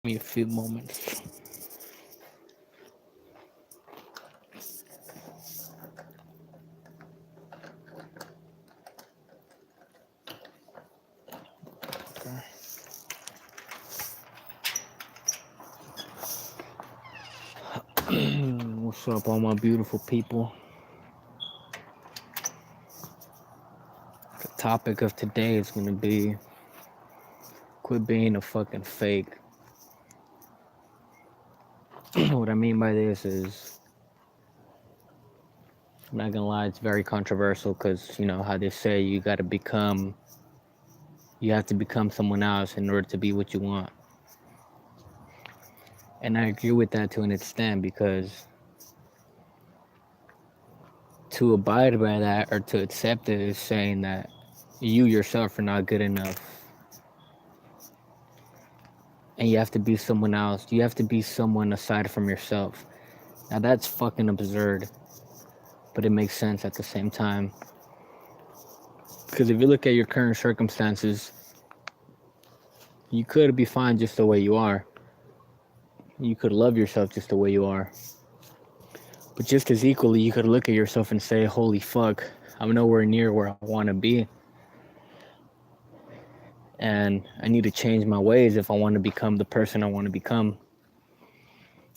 Me a few moments. What's up, all my beautiful people? The topic of today is gonna be quit being a fucking fake. What I mean by this is, I'm not gonna lie, it's very controversial because you know how they say you have to become someone else in order to be what you want. And I agree with that to an extent because to abide by that or to accept it is saying that you yourself are not good enough and you have to be someone else. You have to be someone aside from yourself. Now that's fucking absurd, but it makes sense at the same time. Because if you look at your current circumstances, you could be fine just the way you are. You could love yourself just the way you are. But just as equally, you could look at yourself and say, holy fuck, I'm nowhere near where I want to be. And I need to change my ways if I want to become the person I want to become.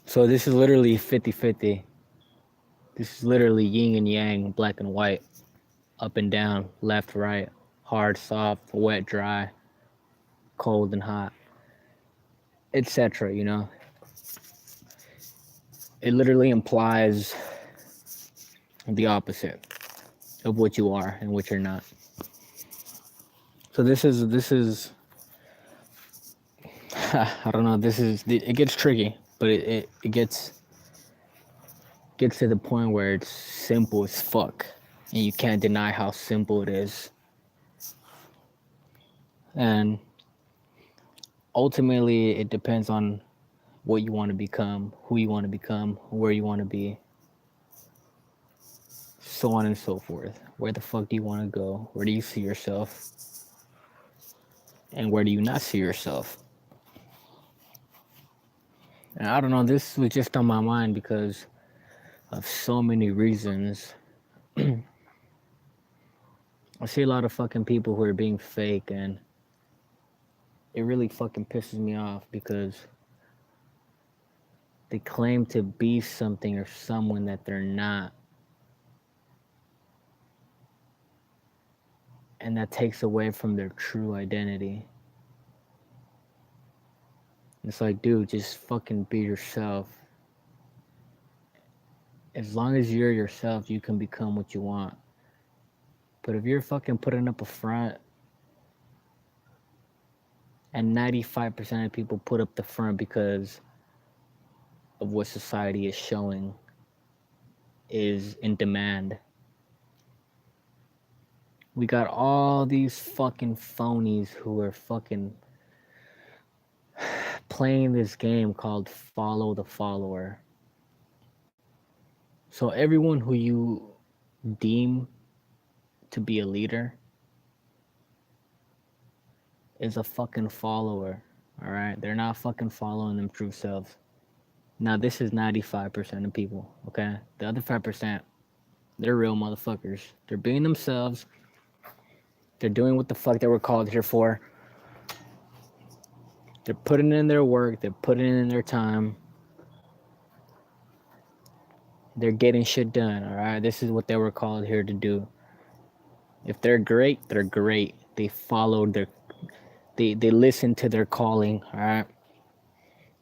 So this is literally 50-50. This is literally yin and yang, black and white, up and down, left, right, hard, soft, wet, dry, cold and hot, etc. You know, it literally implies the opposite of what you are and what you're not. So this is I don't know. It gets tricky, but it gets to the point where it's simple as fuck, and you can't deny how simple it is. And ultimately, it depends on what you want to become, who you want to become, where you want to be, so on and so forth. Where the fuck do you want to go? Where do you see yourself? And where do you not see yourself? And I don't know, this was just on my mind because of so many reasons. I see a lot of fucking people who are being fake, and it really fucking pisses me off because they claim to be something or someone that they're not. And that takes away from their true identity. It's like, dude, just fucking be yourself. As long as you're yourself, you can become what you want. But if you're fucking putting up a front, and 95% of people put up the front because of what society is showing is in demand. We got all these fucking phonies who are fucking playing this game called follow the follower. So everyone who you deem to be a leader is a fucking follower. All right, they're not fucking following them true selves. Now this is 95% of people. Okay, the other 5%, they're real motherfuckers. They're being themselves. They're doing what the fuck they were called here for. They're putting in their work. They're putting in their time. They're getting shit done. All right, this is what they were called here to do. If they're great, they're great. They followed their, they listen to their calling. All right.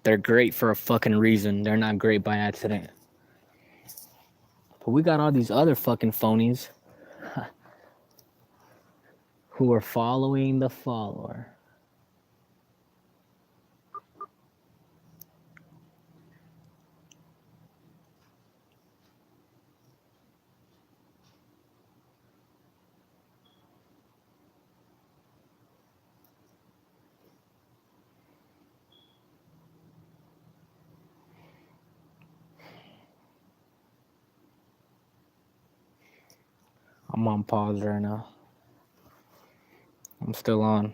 They're great for a fucking reason. They're not great by accident. But we got all these other fucking phonies who are following the follower. I'm on pause right now. I'm still on.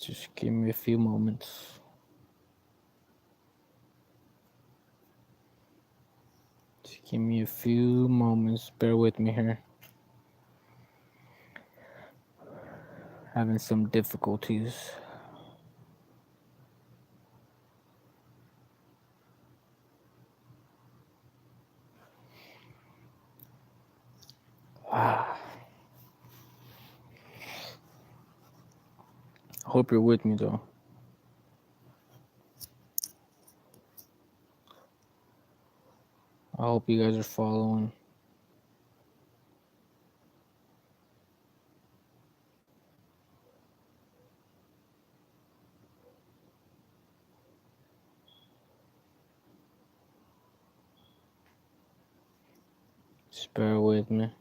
Just give me a few moments. Just give me a few moments. Bear with me here. Having some difficulties. Hope you're with me though. I hope you guys are following. Just bear with me.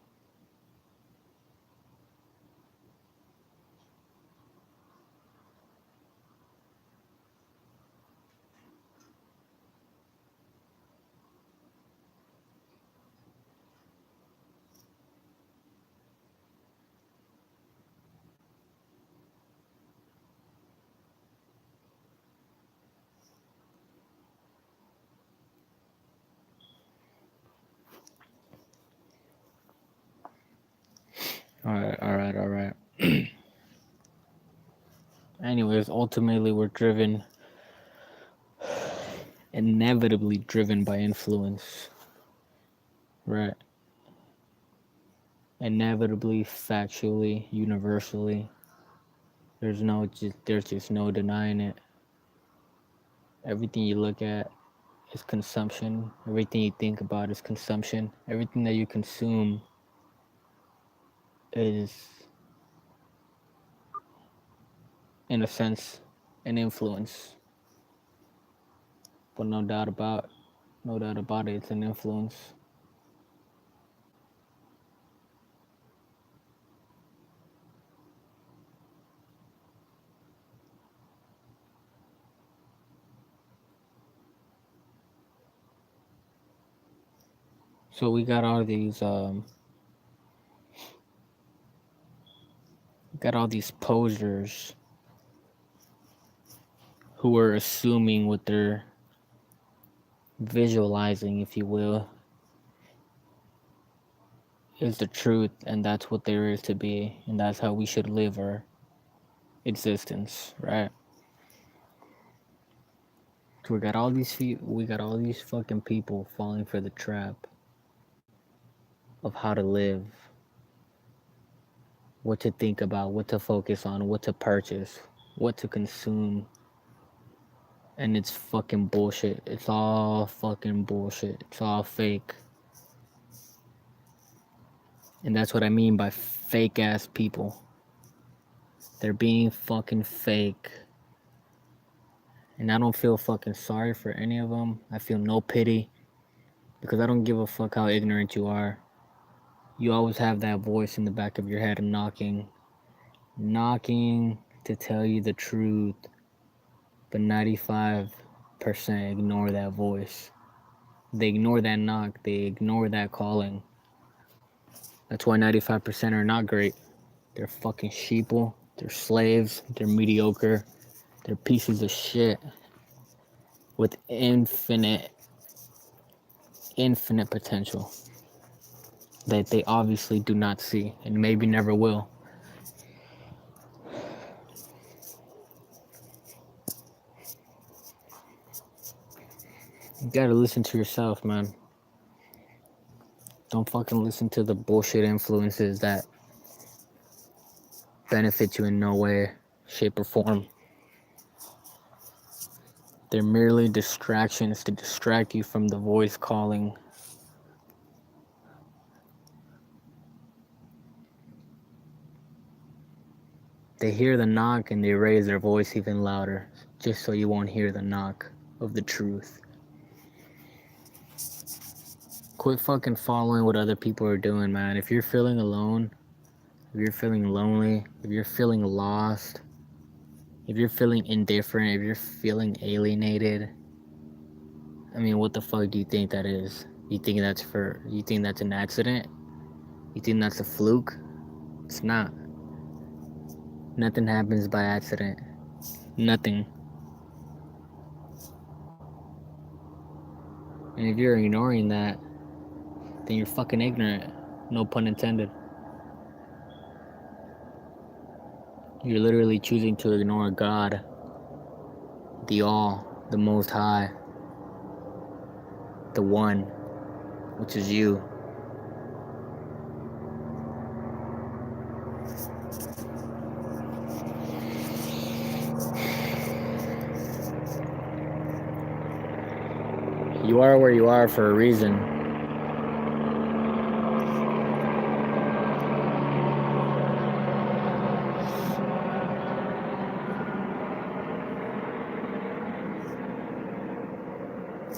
Alright. Anyways, ultimately we're inevitably driven by influence. Right. Inevitably, factually, universally. There's just no denying it. Everything you look at is consumption. Everything you think about is consumption. Everything that you consume is, in a sense, an influence. But no doubt about it, it's an influence. So we got all these posers who are assuming what they're visualizing, if you will, is the truth, and that's what there is to be, and that's how we should live our existence, right? So we got all these fucking people falling for the trap of how to live, what to think about, what to focus on, what to purchase, what to consume. And it's fucking bullshit. It's all fucking bullshit. It's all fake. And that's what I mean by fake ass people. They're being fucking fake. And I don't feel fucking sorry for any of them. I feel no pity. Because I don't give a fuck how ignorant you are. You always have that voice in the back of your head knocking to tell you the truth. But 95% ignore that voice. They ignore that knock. They ignore that calling. That's why 95% are not great. They're fucking sheeple. They're slaves. They're mediocre. They're pieces of shit with infinite potential that they obviously do not see and maybe never will. You gotta listen to yourself, man. Don't fucking listen to the bullshit influences that benefit you in no way, shape, or form. They're merely distractions to distract you from the voice calling. They hear the knock and they raise their voice even louder, just so you won't hear the knock of the truth. Quit fucking following what other people are doing, man. If you're feeling alone, if you're feeling lonely, if you're feeling lost, if you're feeling indifferent, if you're feeling alienated, I mean, what the fuck do you think that is? You think that's an accident? You think that's a fluke? It's not. Nothing happens by accident. Nothing. And if you're ignoring that, then you're fucking ignorant. No pun intended. You're literally choosing to ignore God, the All, the Most High, the One, which is you. You are where you are for a reason.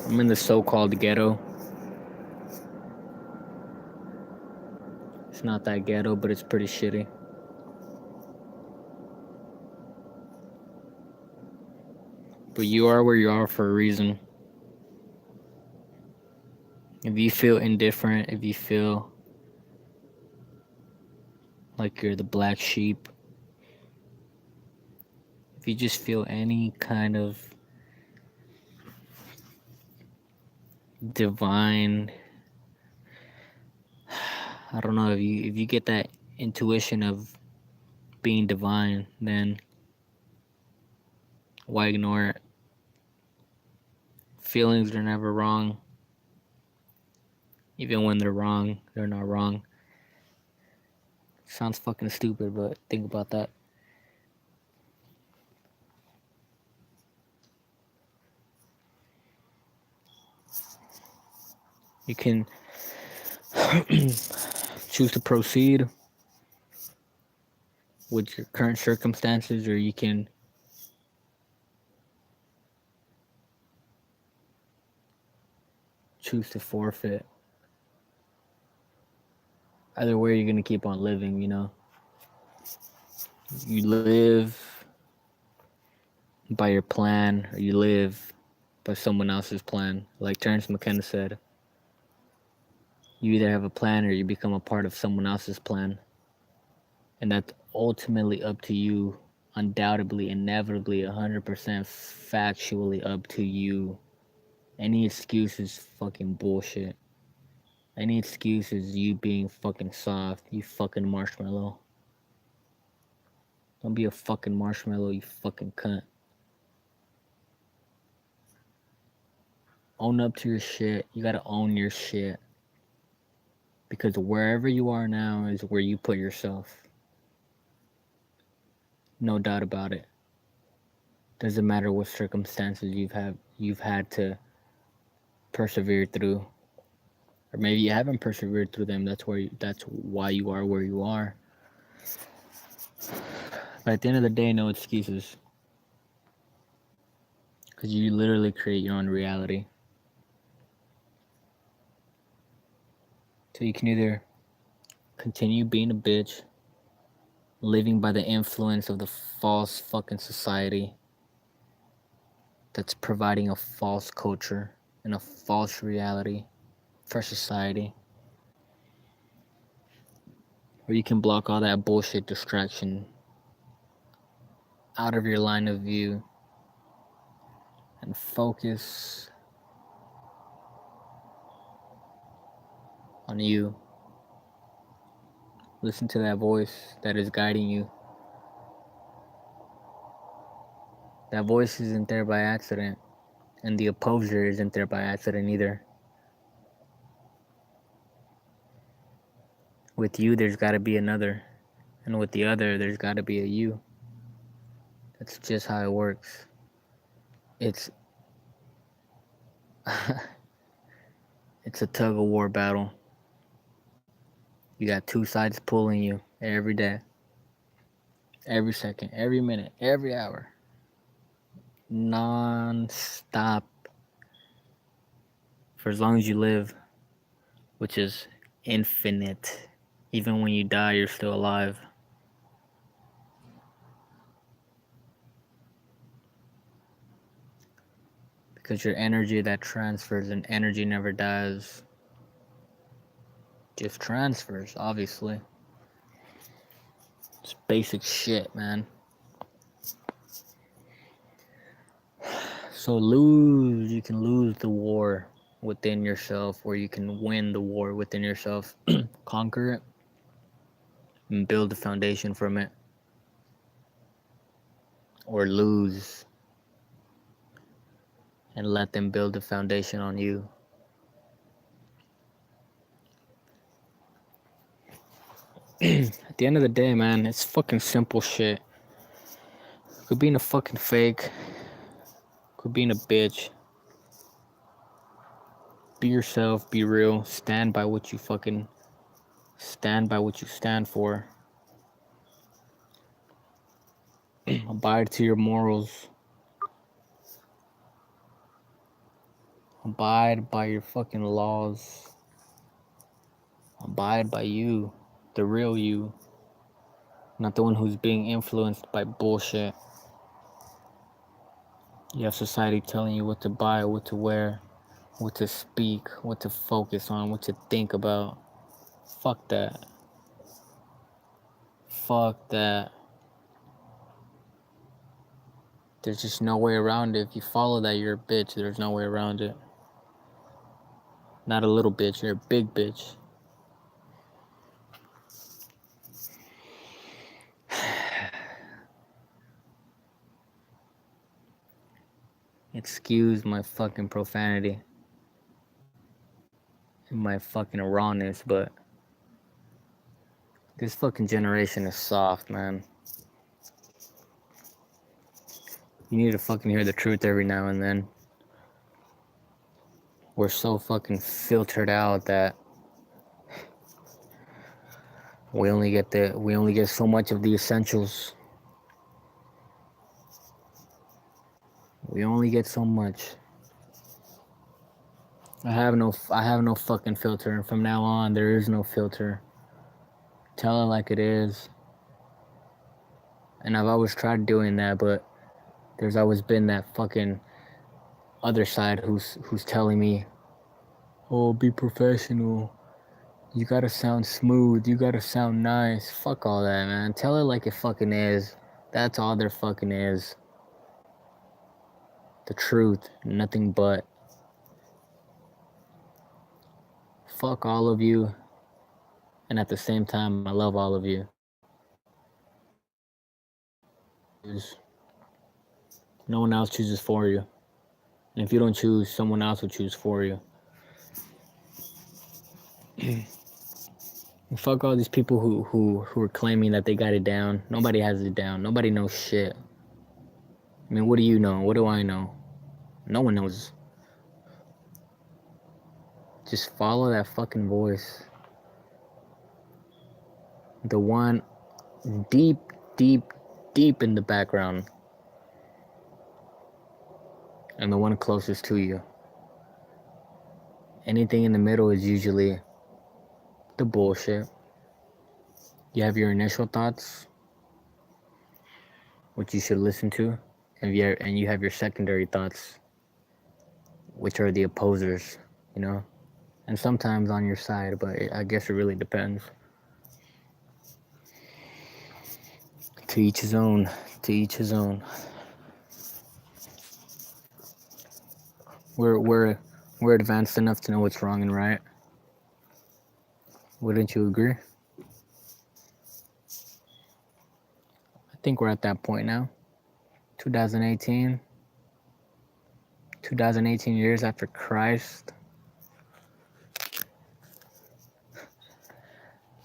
I'm in the so-called ghetto. It's not that ghetto, but it's pretty shitty. But you are where you are for a reason. If you feel indifferent, if you feel like you're the black sheep, if you just feel any kind of divine, I don't know, if you get that intuition of being divine, then why ignore it? Feelings are never wrong. Even when they're wrong, they're not wrong. Sounds fucking stupid, but think about that. You can choose to proceed with your current circumstances, or you can choose to forfeit. Either way, you're gonna keep on living, you know. You live by your plan, or you live by someone else's plan. Like Terrence McKenna said, you either have a plan or you become a part of someone else's plan. And that's ultimately up to you, undoubtedly, inevitably, 100% factually up to you. Any excuse is fucking bullshit. Any excuse is you being fucking soft, you fucking marshmallow. Don't be a fucking marshmallow, you fucking cunt. Own up to your shit. You gotta own your shit. Because wherever you are now is where you put yourself. No doubt about it. Doesn't matter what circumstances you've had to persevere through. Or maybe you haven't persevered through them. That's why you are where you are. But at the end of the day, no excuses. Because you literally create your own reality. So you can either continue being a bitch, living by the influence of the false fucking society that's providing a false culture and a false reality for society. Or you can block all that bullshit distraction out of your line of view and focus on you. Listen to that voice that is guiding you. That voice isn't there by accident, and the opposer isn't there by accident either. With you, there's gotta be another, and with the other, there's gotta be a you. That's just how it works. It's it's a tug of war battle. You got two sides pulling you every day, every second, every minute, every hour, non-stop, for as long as you live, which is infinite. Even when you die, you're still alive. Because your energy that transfers, and energy never dies, just transfers, obviously. It's basic shit, man. So you can lose the war within yourself, or you can win the war within yourself, conquer it, and build a foundation from it, or lose and let them build a foundation on you. At the end of the day, man, it's fucking simple shit. Quit being a fucking fake. Quit being a bitch. Be yourself, be real, stand by what you stand for. Abide to your morals. Abide by your fucking laws. Abide by you, the real you, not the one who's being influenced by bullshit. You have society telling you what to buy, what to wear, what to speak, what to focus on, what to think about. Fuck that. Fuck that. There's just no way around it. If you follow that, you're a bitch. There's no way around it. Not a little bitch, you're a big bitch. Excuse my fucking profanity and my fucking rawness, but this fucking generation is soft, man. You need to fucking hear the truth every now and then. We're so fucking filtered out that we only get so much of the essentials. We only get so much. I have no fucking filter, and from now on there is no filter. Tell it like it is. And I've always tried doing that, but there's always been that fucking other side who's telling me, "Oh, be professional. You gotta sound smooth. You gotta sound nice." Fuck all that, man. Tell it like it fucking is. That's all there fucking is. The truth, nothing but. Fuck all of you, and at the same time, I love all of you. No one else chooses for you. And if you don't choose, someone else will choose for you. Fuck all these people who are claiming that they got it down. Nobody has it down. Nobody knows shit. I mean, what do you know? What do I know? No one knows. Just follow that fucking voice. The one deep, deep, deep in the background. And the one closest to you. Anything in the middle is usually the bullshit. You have your initial thoughts, which you should listen to, and you have your secondary thoughts, which are the opposers, you know, and sometimes on your side, but I guess it really depends. To each his own. To each his own. We're advanced enough to know what's wrong and right. Wouldn't you agree? I think we're at that point now. 2018 years after Christ.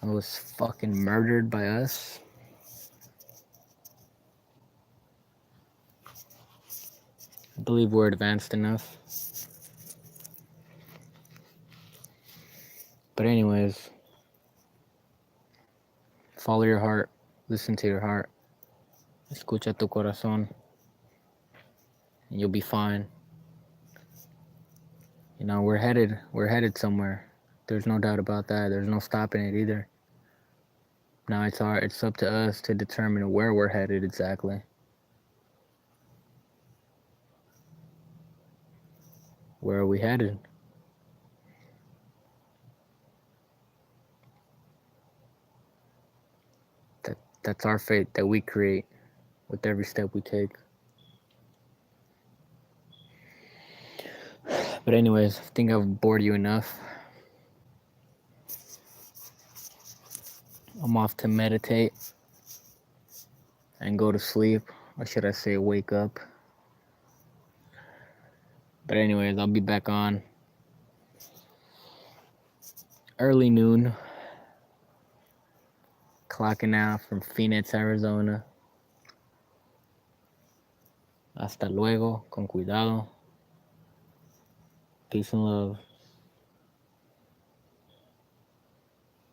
I was fucking murdered by us. I believe we're advanced enough. But anyways, follow your heart. Listen to your heart. Escucha tu corazón. And you'll be fine. You know, we're headed somewhere. There's no doubt about that. There's no stopping it either. Now it's up to us to determine where we're headed exactly. Where are we headed? That's our fate that we create with every step we take. But anyways, I think I've bored you enough. I'm off to meditate and go to sleep, or should I say wake up. But anyways, I'll be back on early noon, clocking out from Phoenix, Arizona. Hasta luego, con cuidado. Peace and love.